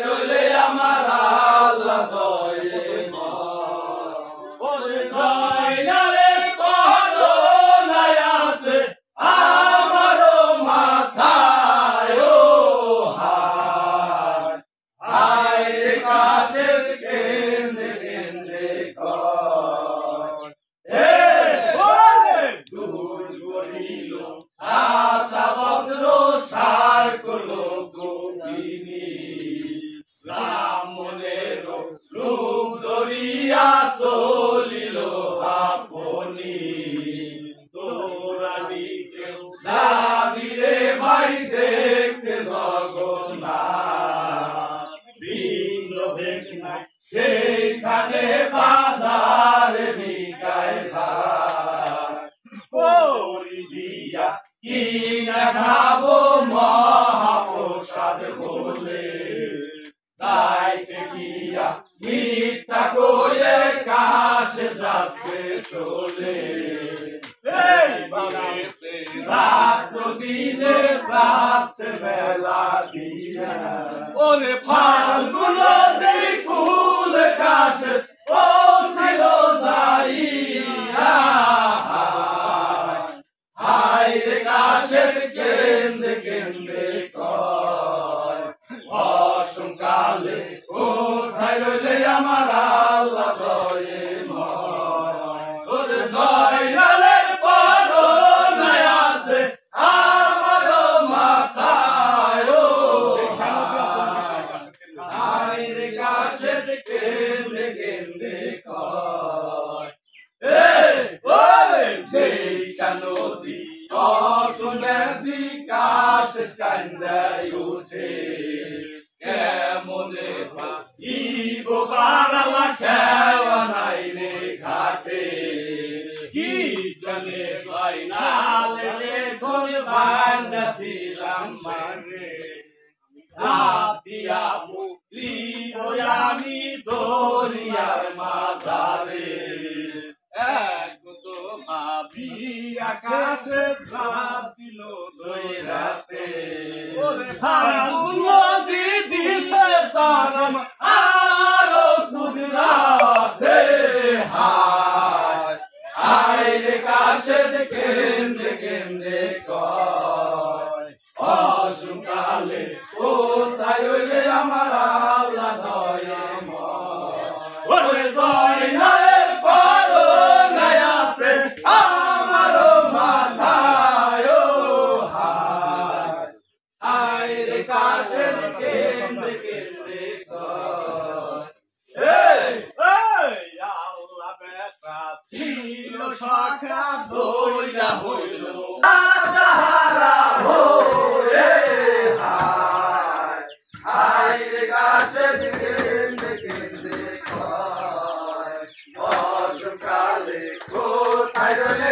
রইলে আমার আল্লাহ দয়ে ওরে জয়নালে করুণায় আছে আমারও মাথায় ও হায় হায় রে কাশের কেন্দ্রে কেন্দ্রে কর হে ওরে দূর করিল আশা বস্ত্র সার করলো গোপিনী ব্রাহ্মণের রূপ ধরিয়া চলিল আপনি তোরা দিকে দাবিরে ভাই দেখতে জগন্না ভিন্ন ভেগনা সেইখানে বাজারে বিকায় ভাই করি দিয়া কি না খাবো মহাপ্রসাদ বলে যাইতে গিয়া মিথ্যা করে কাশে যাচ্ছে চলে রাত্র দিনে যাচ্ছে বেলা দিয়া ওরে ফাল্গুন কুল কাশে ও ছিল যাইয়া হায় রে কাশের কেন্দ্রে কেন্দ্রে কয় অসংকালে কোথায় রইলে আমার আল্লাহ দয়ে ওরে জয়নালের করুণায় আছে আমারও মাথায় ও হায় রে কাশের কেন্দ্রে কেন্দ্রে কয় নদী অসুন্দরী কাশ কান্দায় উঠে কেমনে ভাইব বারালা খেওয়া নাই রে ঘাটে কি জানে ভাই নালে করে বান্দাছিলাম মানে দিয়া মুক্তি আমি দরিয়ার মাঝারে আকাশে ধাপ দিল দৈরাতে নদী দিছে চরম আরো কুদরাতে হায় হায় রে কাশের কেন্দ্রে কেন্দ্রে কয় অসংকালে কোথায় রইলে আমার আল্লাহ দয়ে ওরে জয়নালের করুণায় আছে আমারও মাথায় ও হায় হায় রে কাশের কেন্দ্রে কেন্দ্রে আল্লাহ বেটা ছিল শাখা দইরা হইল সাহারা হয়ে হায় হায় রে কাশের কেন্দ্রে কেন্দ্রে অসংকালে কোথায় রইলে